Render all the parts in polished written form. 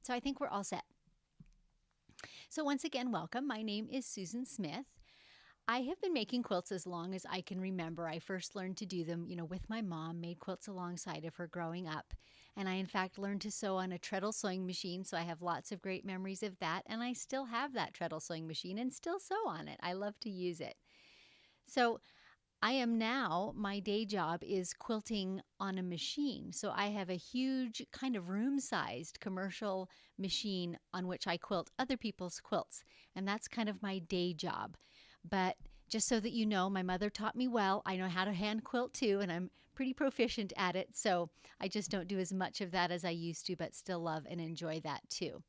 So I think we're all set. So once again, welcome. My name is Susan Smith. I have been making quilts as long as I can remember. I first learned to do them, with my mom, made quilts alongside of her growing up. And I, in fact, learned to sew on a treadle sewing machine. So I have lots of great memories of that. And I still have that treadle sewing machine and still sew on it. I love to use it. So I am now, my day job is quilting on a machine. So I have a huge kind of room-sized commercial machine on which I quilt other people's quilts. And that's kind of my day job. But just so that you know, my mother taught me well. I know how to hand quilt too, and I'm pretty proficient at it. So I just don't do as much of that as I used to, but still love and enjoy that too.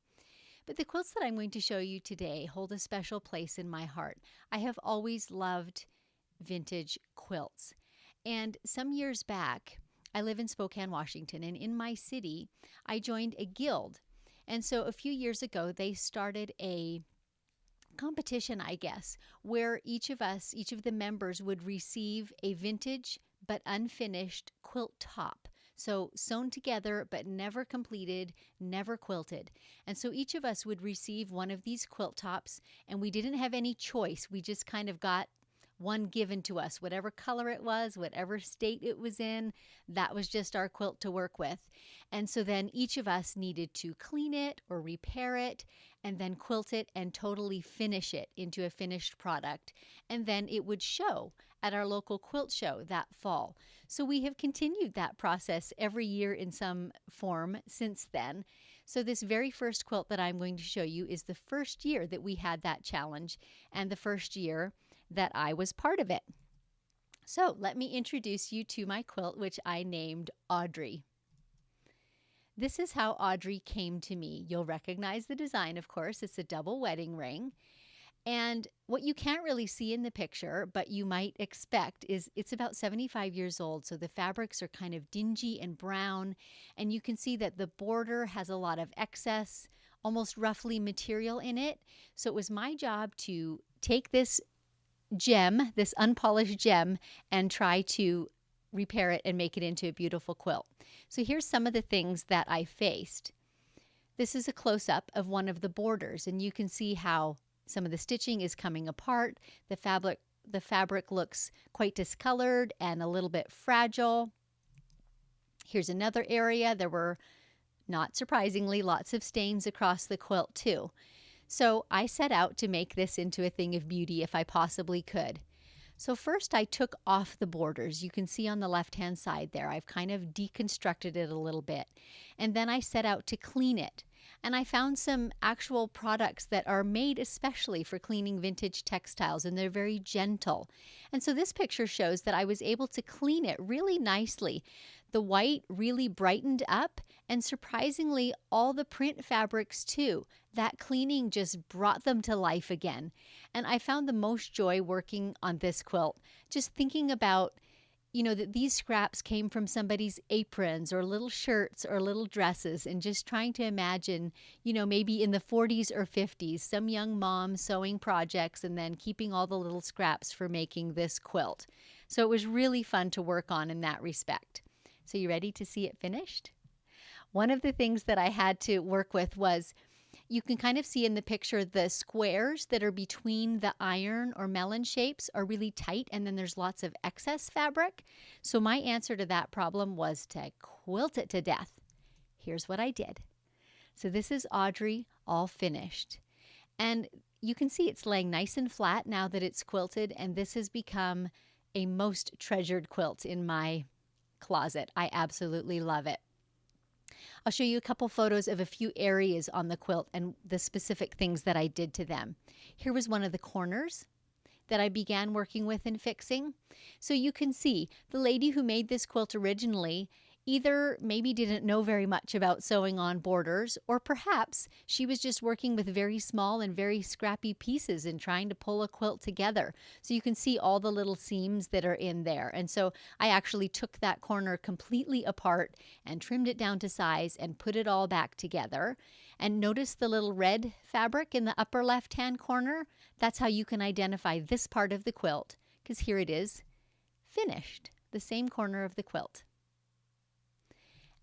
But the quilts that I'm going to show you today hold a special place in my heart. I have always loved vintage quilts. And some years back, I live in Spokane, Washington, and in my city, I joined a guild. And so a few years ago, they started a competition, I guess, where each of the members would receive a vintage but unfinished quilt top. So sewn together but never completed, never quilted. And so each of us would receive one of these quilt tops, and we didn't have any choice. We just kind of got one given to us, whatever color it was, whatever state it was in, that was just our quilt to work with. And so then each of us needed to clean it or repair it and then quilt it and totally finish it into a finished product. And then it would show at our local quilt show that fall. So we have continued that process every year in some form since then. So this very first quilt that I'm going to show you is the first year that we had that challenge and the first year that I was part of it. So let me introduce you to my quilt, which I named Audrey. This is how Audrey came to me. You'll recognize the design, of course. It's a double wedding ring. And what you can't really see in the picture, but you might expect, is it's about 75 years old. So the fabrics are kind of dingy and brown. And you can see that the border has a lot of excess, almost roughly material in it. So it was my job to take this gem, this unpolished gem, and try to repair it and make it into a beautiful quilt. So here's some of the things that I faced. This is a close-up of one of the borders, and you can see how some of the stitching is coming apart. The fabric looks quite discolored and a little bit fragile. Here's another area. There were, not surprisingly, lots of stains across the quilt too. So I set out to make this into a thing of beauty if I possibly could. So first I took off the borders. You can see on the left-hand side there, I've kind of deconstructed it a little bit. And then I set out to clean it. And I found some actual products that are made especially for cleaning vintage textiles, and they're very gentle. And so this picture shows that I was able to clean it really nicely. The white really brightened up, and surprisingly, all the print fabrics too. That cleaning just brought them to life again. And I found the most joy working on this quilt, just thinking about that these scraps came from somebody's aprons or little shirts or little dresses, and just trying to imagine, maybe in the 40s or 50s, some young mom sewing projects and then keeping all the little scraps for making this quilt. So it was really fun to work on in that respect. So you ready to see it finished? One of the things that I had to work with was, you can kind of see in the picture the squares that are between the iron or melon shapes are really tight, and then there's lots of excess fabric. So my answer to that problem was to quilt it to death. Here's what I did. So this is Audrey all finished. And you can see it's laying nice and flat now that it's quilted, and this has become a most treasured quilt in my closet. I absolutely love it. I'll show you a couple photos of a few areas on the quilt and the specific things that I did to them. Here was one of the corners that I began working with and fixing. So you can see the lady who made this quilt originally either maybe didn't know very much about sewing on borders, or perhaps she was just working with very small and very scrappy pieces and trying to pull a quilt together. So you can see all the little seams that are in there. And so I actually took that corner completely apart and trimmed it down to size and put it all back together. And notice the little red fabric in the upper left-hand corner? That's how you can identify this part of the quilt, because here it is, finished, the same corner of the quilt.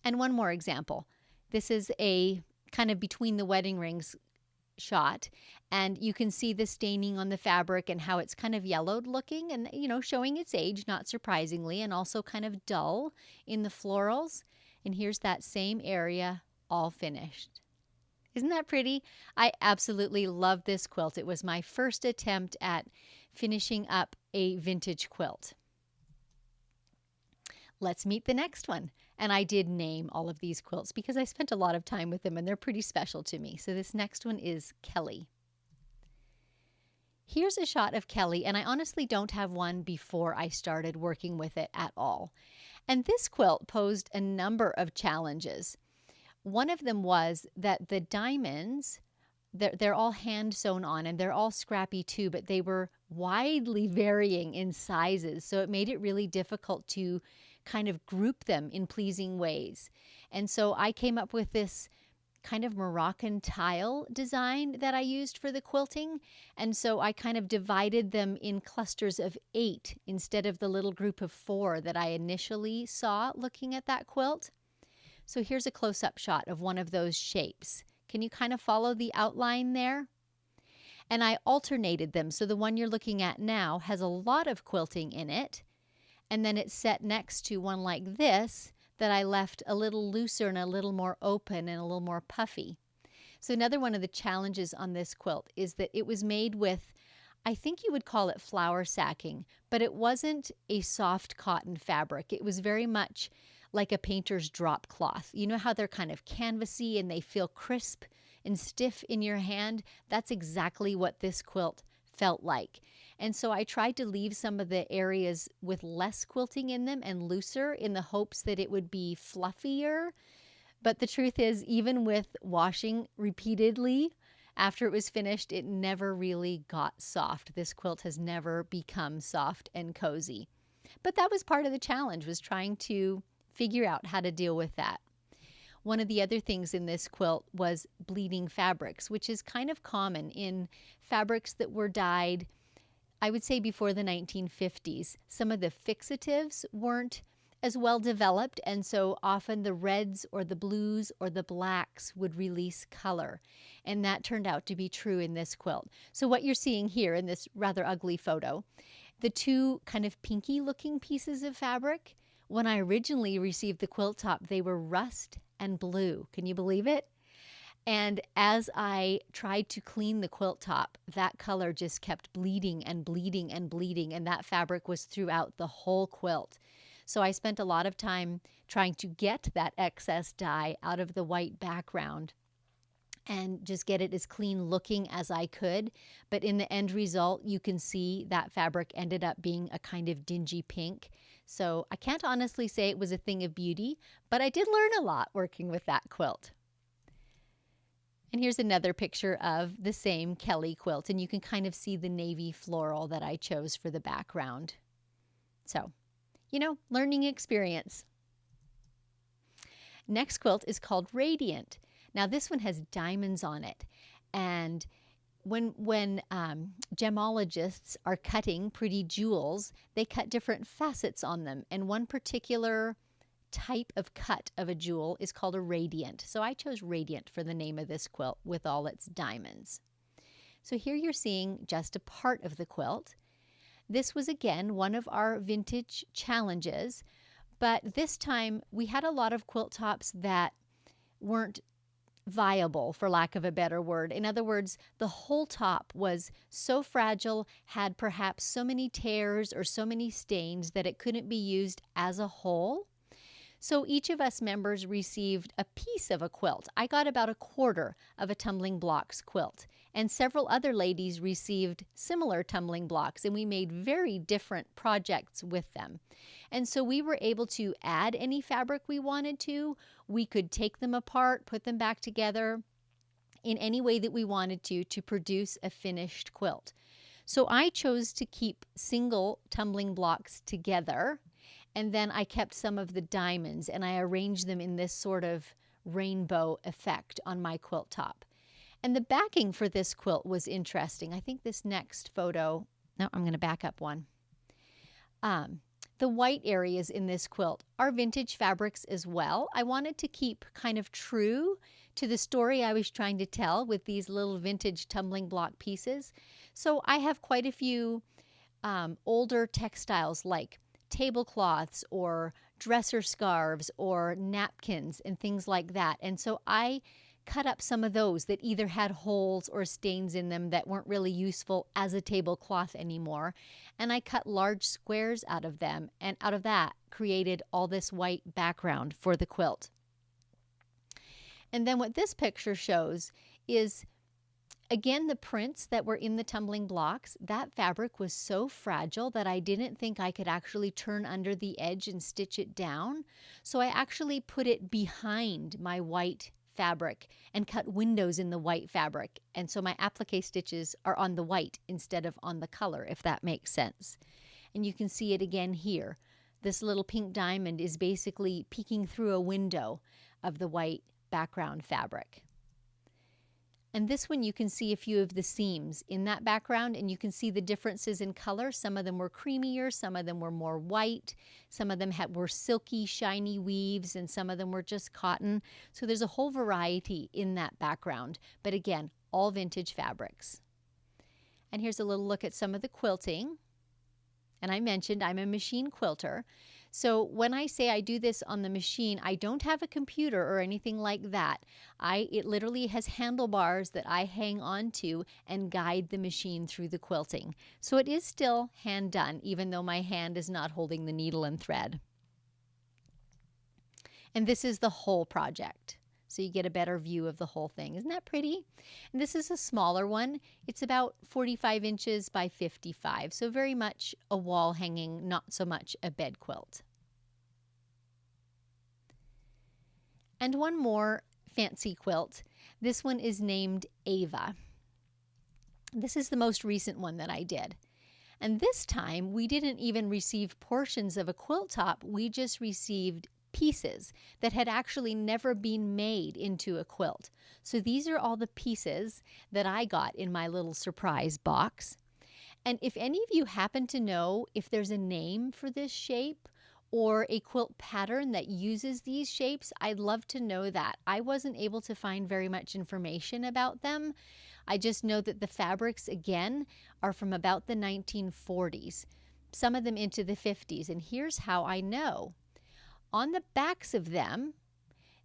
And one more example. This is a kind of between the wedding rings shot, and you can see the staining on the fabric and how it's kind of yellowed looking and, showing its age, not surprisingly, and also kind of dull in the florals. And here's that same area all finished. Isn't that pretty? I absolutely love this quilt. It was my first attempt at finishing up a vintage quilt. Let's meet the next one. And I did name all of these quilts because I spent a lot of time with them and they're pretty special to me. So this next one is Kelly. Here's a shot of Kelly, and I honestly don't have one before I started working with it at all. And this quilt posed a number of challenges. One of them was that the diamonds, they're all hand sewn on and they're all scrappy too, but they were widely varying in sizes. So it made it really difficult to kind of group them in pleasing ways. And so I came up with this kind of Moroccan tile design that I used for the quilting. And so I kind of divided them in clusters of 8 instead of the little group of 4 that I initially saw looking at that quilt. So here's a close-up shot of one of those shapes. Can you kind of follow the outline there? And I alternated them. So the one you're looking at now has a lot of quilting in it. And then it's set next to one like this that I left a little looser and a little more open and a little more puffy. So another one of the challenges on this quilt is that it was made with, I think you would call it flour sacking, but it wasn't a soft cotton fabric. It was very much like a painter's drop cloth. You know how they're kind of canvasy and they feel crisp and stiff in your hand? That's exactly what this quilt felt like. And so I tried to leave some of the areas with less quilting in them and looser in the hopes that it would be fluffier. But the truth is, even with washing repeatedly after it was finished, it never really got soft. This quilt has never become soft and cozy. But that was part of the challenge, was trying to figure out how to deal with that. One of the other things in this quilt was bleeding fabrics, which is kind of common in fabrics that were dyed, I would say, before the 1950s. Some of the fixatives weren't as well developed, and so often the reds or the blues or the blacks would release color. And that turned out to be true in this quilt. So what you're seeing here in this rather ugly photo, the two kind of pinky looking pieces of fabric, when I originally received the quilt top, they were rust and blue. Can you believe it? And as I tried to clean the quilt top, that color just kept bleeding and bleeding and bleeding, and that fabric was throughout the whole quilt. So I spent a lot of time trying to get that excess dye out of the white background and just get it as clean looking as I could. But in the end result, you can see that fabric ended up being a kind of dingy pink. So I can't honestly say it was a thing of beauty, but I did learn a lot working with that quilt. And here's another picture of the same Kelly quilt, and you can kind of see the navy floral that I chose for the background. So, learning experience. Next quilt is called Radiant. Now this one has diamonds on it, and when gemologists are cutting pretty jewels, they cut different facets on them, and one particular type of cut of a jewel is called a radiant. So I chose Radiant for the name of this quilt with all its diamonds. So here you're seeing just a part of the quilt. This was again one of our vintage challenges, but this time we had a lot of quilt tops that weren't viable, for lack of a better word. In other words, the whole top was so fragile, had perhaps so many tears or so many stains that it couldn't be used as a whole. So each of us members received a piece of a quilt. I got about a quarter of a tumbling blocks quilt, and several other ladies received similar tumbling blocks, and we made very different projects with them. And so we were able to add any fabric we wanted to. We could take them apart, put them back together in any way that we wanted to produce a finished quilt. So I chose to keep single tumbling blocks together, and then I kept some of the diamonds and I arranged them in this sort of rainbow effect on my quilt top. And the backing for this quilt was interesting. I think this next photo, no, I'm going to back up one. The white areas in this quilt are vintage fabrics as well. I wanted to keep kind of true to the story I was trying to tell with these little vintage tumbling block pieces. So I have quite a few older textiles like tablecloths or dresser scarves or napkins and things like that. And so I cut up some of those that either had holes or stains in them that weren't really useful as a tablecloth anymore. And I cut large squares out of them, and out of that created all this white background for the quilt. And then what this picture shows is, again, the prints that were in the tumbling blocks. That fabric was so fragile that I didn't think I could actually turn under the edge and stitch it down. So I actually put it behind my white fabric and cut windows in the white fabric. And so my applique stitches are on the white instead of on the color, if that makes sense. And you can see it again here. This little pink diamond is basically peeking through a window of the white background fabric. And this one, you can see a few of the seams in that background, and you can see the differences in color. Some of them were creamier, some of them were more white, some of them were silky, shiny weaves, and some of them were just cotton. So there's a whole variety in that background, but again, all vintage fabrics. And here's a little look at some of the quilting. And I mentioned I'm a machine quilter. So when I say I do this on the machine, I don't have a computer or anything like that. It literally has handlebars that I hang on to and guide the machine through the quilting. So it is still hand done, even though my hand is not holding the needle and thread. And this is the whole project, so you get a better view of the whole thing. Isn't that pretty? And this is a smaller one. It's about 45 inches by 55, so very much a wall hanging, not so much a bed quilt. And one more fancy quilt. This one is named Ava. This is the most recent one that I did. And this time, we didn't even receive portions of a quilt top. We just received pieces that had actually never been made into a quilt. So these are all the pieces that I got in my little surprise box. And if any of you happen to know if there's a name for this shape or a quilt pattern that uses these shapes, I'd love to know that. I wasn't able to find very much information about them. I just know that the fabrics, again, are from about the 1940s, some of them into the 50s. And here's how I know. On the backs of them,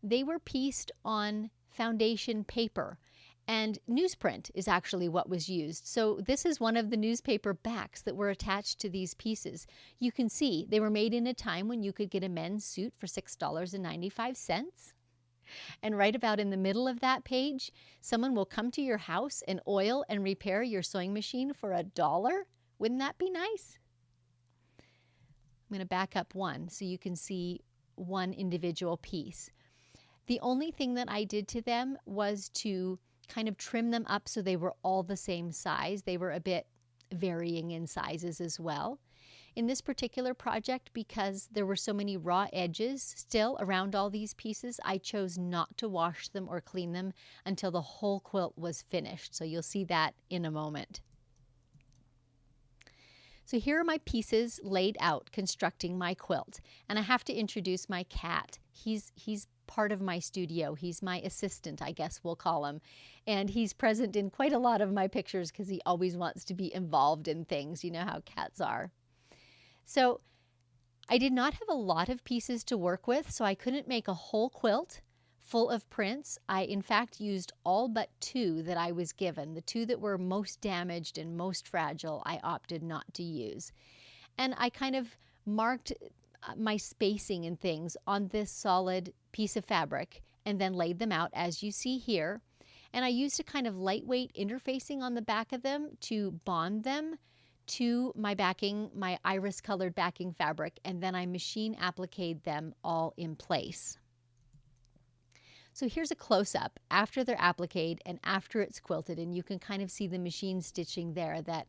they were pieced on foundation paper, and newsprint is actually what was used. So this is one of the newspaper backs that were attached to these pieces. You can see they were made in a time when you could get a men's suit for $6.95. And right about in the middle of that page, someone will come to your house and oil and repair your sewing machine for $1. Wouldn't that be nice? I'm going to back up one so you can see one individual piece. The only thing that I did to them was to kind of trim them up so they were all the same size. They were a bit varying in sizes as well. In this particular project, because there were so many raw edges still around all these pieces, I chose not to wash them or clean them until the whole quilt was finished. So you'll see that in a moment. So here are my pieces laid out constructing my quilt. And I have to introduce my cat. He's part of my studio. He's my assistant, I guess we'll call him. And he's present in quite a lot of my pictures because he always wants to be involved in things. You know how cats are. So I did not have a lot of pieces to work with, so I couldn't make a whole quilt full of prints. I, in fact, used all but 2 that I was given. The 2 that were most damaged and most fragile, I opted not to use. And I kind of marked my spacing and things on this solid piece of fabric and then laid them out as you see here. And I used a kind of lightweight interfacing on the back of them to bond them to my backing, my iris colored backing fabric, and then I machine appliqued them all in place. So here's a close-up after they're appliqued and after it's quilted, and you can kind of see the machine stitching there that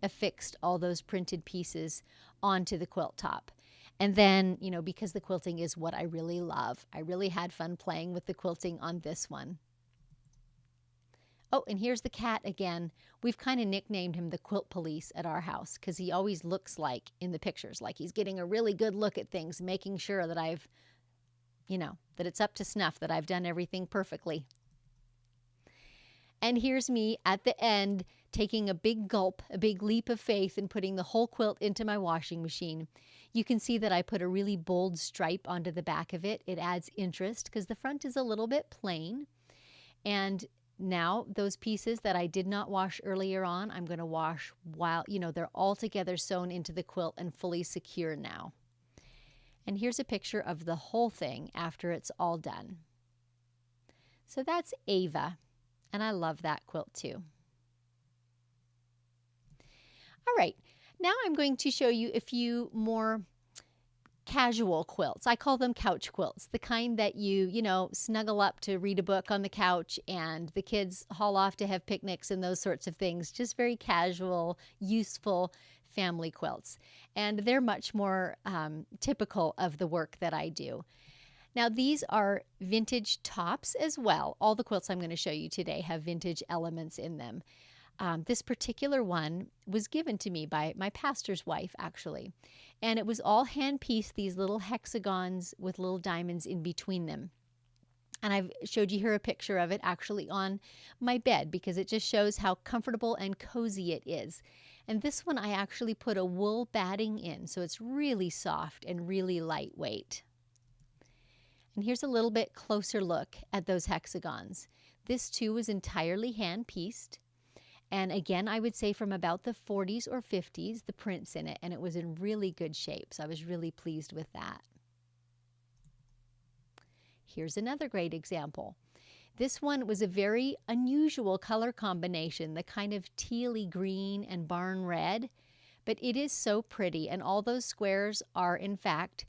affixed all those printed pieces onto the quilt top. And then, you know, because the quilting is what I really love, I really had fun playing with the quilting on this one. Oh, and here's the cat again. We've kind of nicknamed him the quilt police at our house because he always looks like in the pictures, like he's getting a really good look at things, making sure that that it's up to snuff, that I've done everything perfectly. And here's me at the end taking a big gulp, a big leap of faith, and putting the whole quilt into my washing machine. You can see that I put a really bold stripe onto the back of it. It adds interest because the front is a little bit plain. And now those pieces that I did not wash earlier on, I'm going to wash while, they're all together sewn into the quilt and fully secure now. And here's a picture of the whole thing after it's all done. So that's Ava, and I love that quilt too. All right, now I'm going to show you a few more casual quilts. I call them couch quilts, the kind that you snuggle up to read a book on the couch and the kids haul off to have picnics and those sorts of things. Just very casual, useful family quilts. And they're much more typical of the work that I do. Now, these are vintage tops as well. All the quilts I'm going to show you today have vintage elements in them. This particular one was given to me by my pastor's wife, actually. And it was all hand-pieced, these little hexagons with little diamonds in between them. And I've showed you here a picture of it actually on my bed because it just shows how comfortable and cozy it is. And this one I actually put a wool batting in, so it's really soft and really lightweight. And here's a little bit closer look at those hexagons. This too was entirely hand-pieced. And again, I would say from about the 40s or 50s, the prints in it, and it was in really good shape. So I was really pleased with that. Here's another great example. This one was a very unusual color combination, the kind of tealy green and barn red, but it is so pretty. And all those squares are, in fact,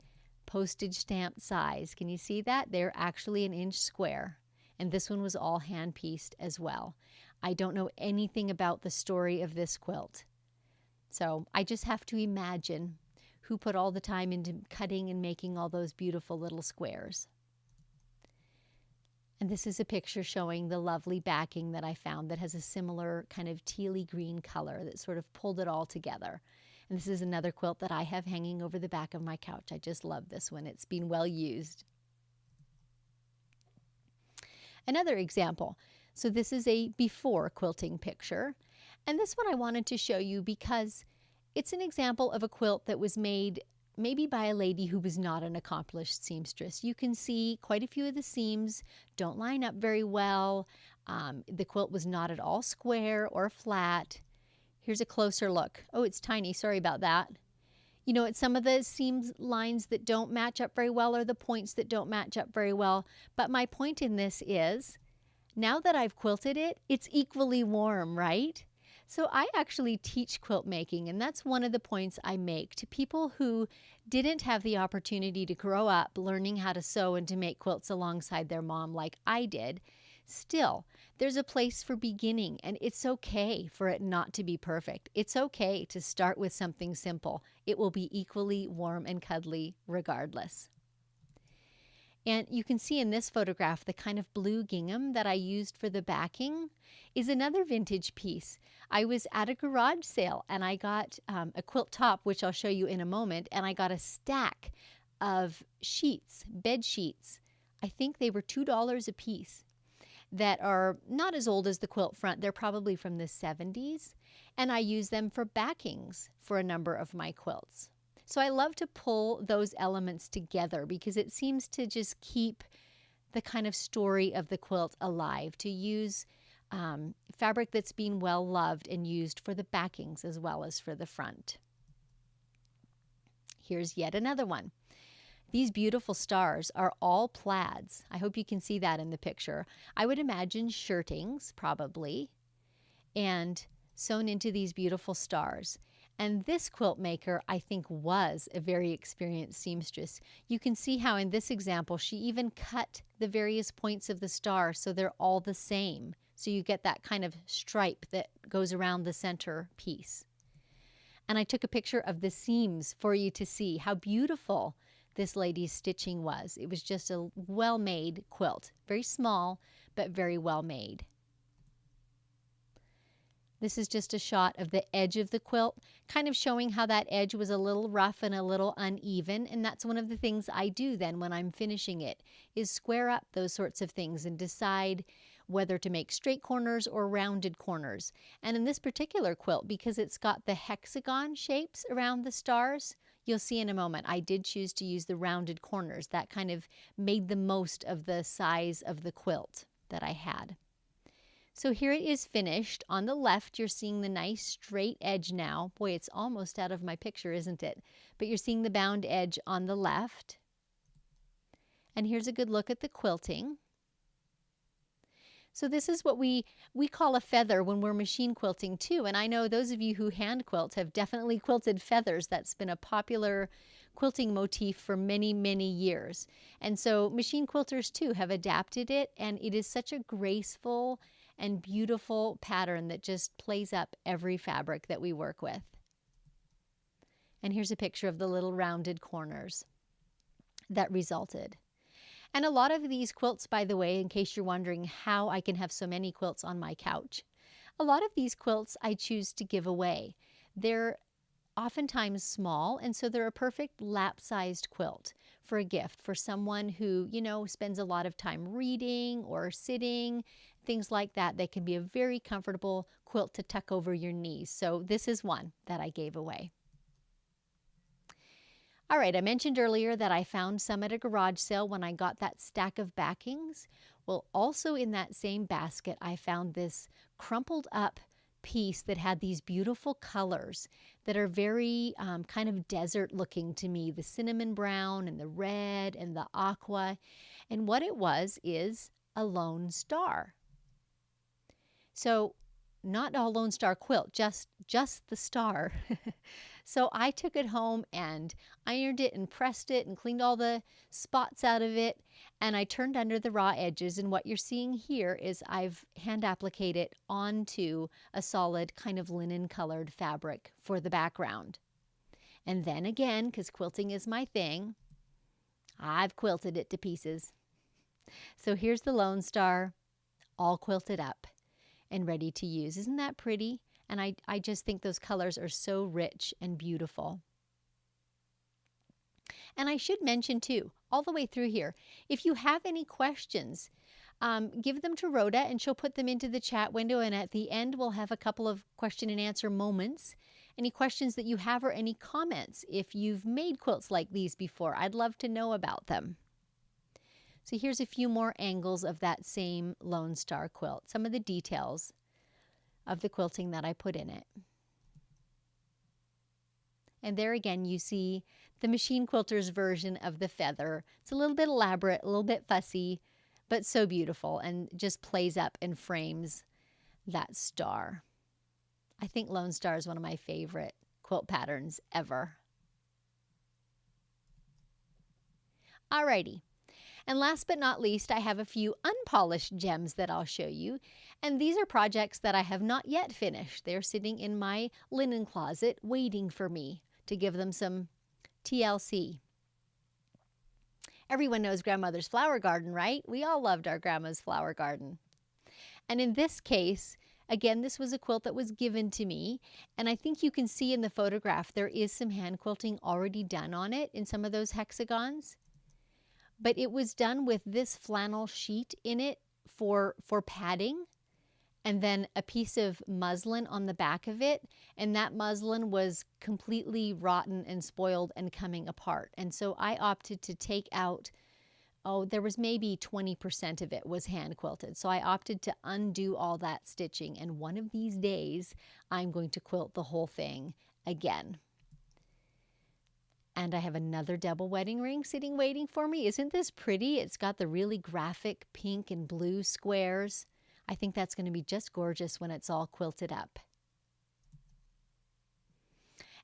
postage stamp size. Can you see that? They're actually an inch square. And this one was all hand-pieced as well. I don't know anything about the story of this quilt. So I just have to imagine who put all the time into cutting and making all those beautiful little squares. And this is a picture showing the lovely backing that I found that has a similar kind of tealy green color that sort of pulled it all together. And this is another quilt that I have hanging over the back of my couch. I just love this one. It's been well used. Another example. So this is a before quilting picture. And this one I wanted to show you because it's an example of a quilt that was made maybe by a lady who was not an accomplished seamstress. You can see quite a few of the seams don't line up very well. The quilt was not at all square or flat. Here's a closer look. Oh, it's tiny. Sorry about that. It's some of the seam lines that don't match up very well or the points that don't match up very well. But my point in this is, now that I've quilted it, it's equally warm, right? So I actually teach quilt making, and that's one of the points I make to people who didn't have the opportunity to grow up learning how to sew and to make quilts alongside their mom like I did. Still, there's a place for beginning, and it's okay for it not to be perfect. It's okay to start with something simple. It will be equally warm and cuddly regardless. And you can see in this photograph the kind of blue gingham that I used for the backing is another vintage piece. I was at a garage sale and I got a quilt top, which I'll show you in a moment, and I got a stack of sheets, bed sheets. I think they were $2 a piece that are not as old as the quilt front. They're probably from the 70s, and I use them for backings for a number of my quilts. So I love to pull those elements together because it seems to just keep the kind of story of the quilt alive, to use fabric that's been well loved and used for the backings as well as for the front. Here's yet another one. These beautiful stars are all plaids. I hope you can see that in the picture. I would imagine shirtings, probably, and sewn into these beautiful stars. And this quilt maker, I think, was a very experienced seamstress. You can see how in this example, she even cut the various points of the star so they're all the same. So you get that kind of stripe that goes around the center piece. And I took a picture of the seams for you to see how beautiful this lady's stitching was. It was just a well-made quilt. Very small, but very well made. This is just a shot of the edge of the quilt, kind of showing how that edge was a little rough and a little uneven. And that's one of the things I do then when I'm finishing it, is square up those sorts of things and decide whether to make straight corners or rounded corners. And in this particular quilt, because it's got the hexagon shapes around the stars, you'll see in a moment, I did choose to use the rounded corners. That kind of made the most of the size of the quilt that I had. So here it is finished. On the left, you're seeing the nice straight edge now. Boy, it's almost out of my picture, isn't it? But you're seeing the bound edge on the left. And here's a good look at the quilting. So this is what we call a feather when we're machine quilting too. And I know those of you who hand quilt have definitely quilted feathers. That's been a popular quilting motif for many, many years. And so machine quilters too have adapted it, and it is such a graceful and beautiful pattern that just plays up every fabric that we work with. And here's a picture of the little rounded corners that resulted. And a lot of these quilts, by the way, in case you're wondering how I can have so many quilts on my couch, a lot of these quilts I choose to give away. They're oftentimes small, and so they're a perfect lap-sized quilt for a gift for someone who, you know, spends a lot of time reading or sitting, things like that. They can be a very comfortable quilt to tuck over your knees. So this is one that I gave away. All right, I mentioned earlier that I found some at a garage sale when I got that stack of backings. Well, also in that same basket, I found this crumpled up piece that had these beautiful colors that are very kind of desert looking to me, the cinnamon brown and the red and the aqua. And what it was is a Lone Star. So not a Lone Star quilt, just the star. So I took it home and ironed it and pressed it and cleaned all the spots out of it, and I turned under the raw edges. And what you're seeing here is I've hand appliqued it onto a solid kind of linen colored fabric for the background. And then again, because quilting is my thing, I've quilted it to pieces. So here's the Lone Star all quilted up and ready to use. Isn't that pretty? And I just think those colors are so rich and beautiful. And I should mention too, all the way through here, if you have any questions, give them to Rhoda and she'll put them into the chat window. And at the end, we'll have a couple of question and answer moments. Any questions that you have or any comments, if you've made quilts like these before, I'd love to know about them. So here's a few more angles of that same Lone Star quilt, some of the details of the quilting that I put in it. And there again, you see the machine quilter's version of the feather. It's a little bit elaborate, a little bit fussy, but so beautiful and just plays up and frames that star. I think Lone Star is one of my favorite quilt patterns ever. Alrighty. And last but not least, I have a few unpolished gems that I'll show you. And these are projects that I have not yet finished. They're sitting in my linen closet waiting for me to give them some TLC. Everyone knows Grandmother's flower garden, right? We all loved our grandma's flower garden. And in this case, again, this was a quilt that was given to me. And I think you can see in the photograph, there is some hand quilting already done on it in some of those hexagons. But it was done with this flannel sheet in it for padding, and then a piece of muslin on the back of it. And that muslin was completely rotten and spoiled and coming apart. And so I opted to take out, there was maybe 20% of it was hand quilted. So I opted to undo all that stitching. And one of these days, I'm going to quilt the whole thing again. And I have another double wedding ring sitting waiting for me. Isn't this pretty? It's got the really graphic pink and blue squares. I think that's going to be just gorgeous when it's all quilted up.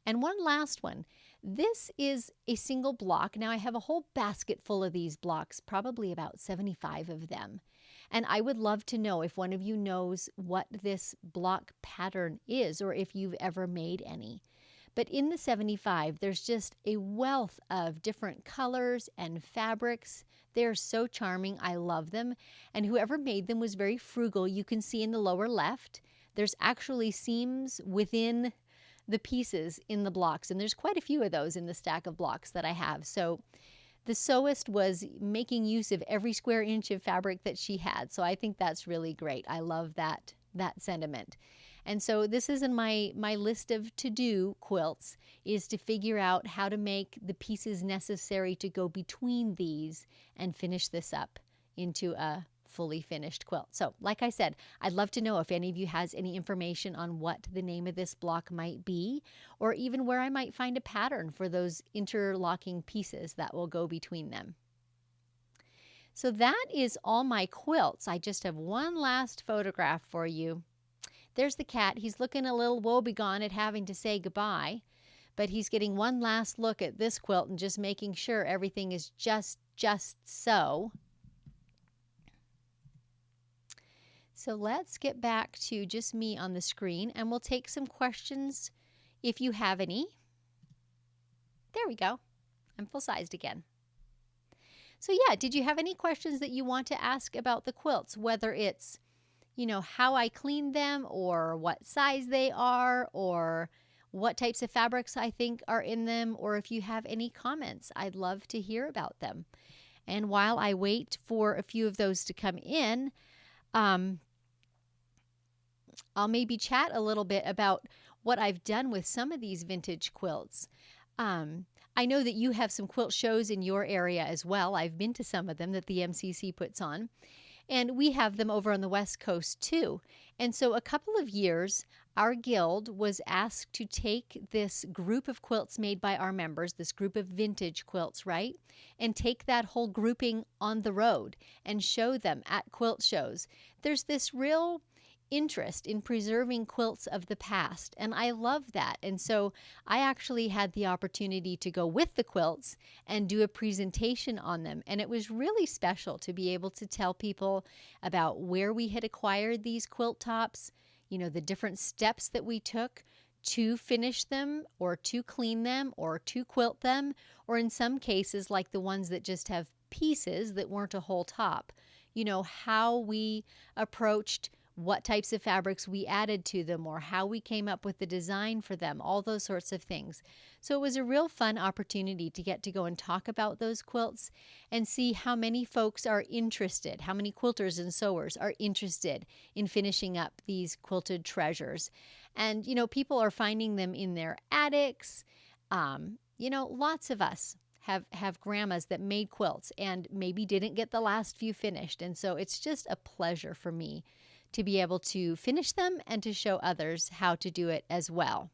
And one last one. This is a single block. Now I have a whole basket full of these blocks, probably about 75 of them. And I would love to know if one of you knows what this block pattern is or if you've ever made any. But in the 75, there's just a wealth of different colors and fabrics. They're so charming. I love them. And whoever made them was very frugal. You can see in the lower left there's actually seams within the pieces in the blocks, and there's quite a few of those in the stack of blocks that I have. So the sewist was making use of every square inch of fabric that she had. So I think that's really great. I love that sentiment. And so this is in my list of to-do quilts, is to figure out how to make the pieces necessary to go between these and finish this up into a fully finished quilt. So like I said, I'd love to know if any of you has any information on what the name of this block might be, or even where I might find a pattern for those interlocking pieces that will go between them. So that is all my quilts. I just have one last photograph for you. There's the cat. He's looking a little woebegone at having to say goodbye, but he's getting one last look at this quilt and just making sure everything is just so. So let's get back to just me on the screen, and we'll take some questions if you have any. There we go. I'm full-sized again. So yeah, did you have any questions that you want to ask about the quilts, whether it's, you know, how I clean them, or what size they are, or what types of fabrics I think are in them, or if you have any comments, I'd love to hear about them. And while I wait for a few of those to come in, I'll maybe chat a little bit about what I've done with some of these vintage quilts. I know that you have some quilt shows in your area as well. I've been to some of them that the MCC puts on. And we have them over on the West Coast too. And so a couple of years, our guild was asked to take this group of quilts made by our members, this group of vintage quilts, right? And take that whole grouping on the road and show them at quilt shows. There's this real interest in preserving quilts of the past, and I love that. And so I actually had the opportunity to go with the quilts and do a presentation on them, and it was really special to be able to tell people about where we had acquired these quilt tops, you know, the different steps that we took to finish them, or to clean them, or to quilt them, or in some cases, like the ones that just have pieces that weren't a whole top, you know, how we approached what types of fabrics we added to them, or how we came up with the design for them, all those sorts of things. So it was a real fun opportunity to get to go and talk about those quilts and see how many folks are interested, how many quilters and sewers are interested in finishing up these quilted treasures. And, you know, people are finding them in their attics. You know, lots of us have grandmas that made quilts and maybe didn't get the last few finished. And so it's just a pleasure for me to be able to finish them and to show others how to do it as well.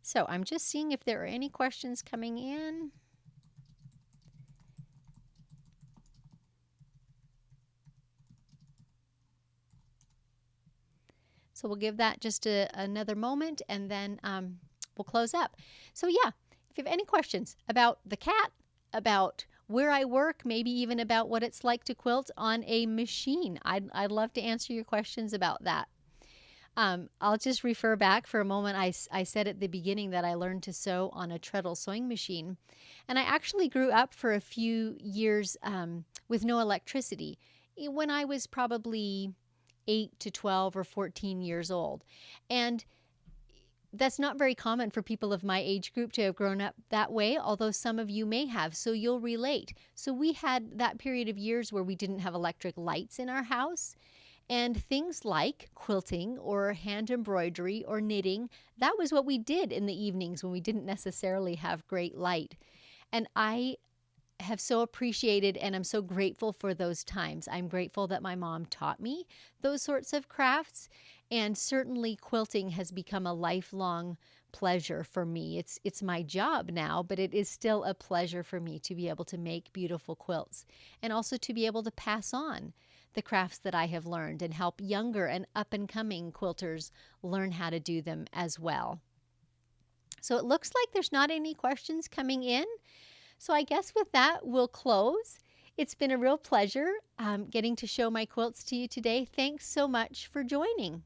So I'm just seeing if there are any questions coming in. So we'll give that just another moment, and then we'll close up. So yeah, if you have any questions about the cat, about where I work, maybe even about what it's like to quilt on a machine, I'd love to answer your questions about that. I'll just refer back for a moment. I said at the beginning that I learned to sew on a treadle sewing machine. And I actually grew up for a few years with no electricity when I was probably 8 to 12 or 14 years old. And that's not very common for people of my age group to have grown up that way, although some of you may have, so you'll relate. So we had that period of years where we didn't have electric lights in our house, and things like quilting or hand embroidery or knitting, that was what we did in the evenings when we didn't necessarily have great light. And I have so appreciated, and I'm so grateful for those times. I'm grateful that my mom taught me those sorts of crafts, and certainly quilting has become a lifelong pleasure for me. It's my job now, but it is still a pleasure for me to be able to make beautiful quilts, and also to be able to pass on the crafts that I have learned and help younger and up-and-coming quilters learn how to do them as well. So it looks like there's not any questions coming in. So I guess with that, we'll close. It's been a real pleasure getting to show my quilts to you today. Thanks so much for joining.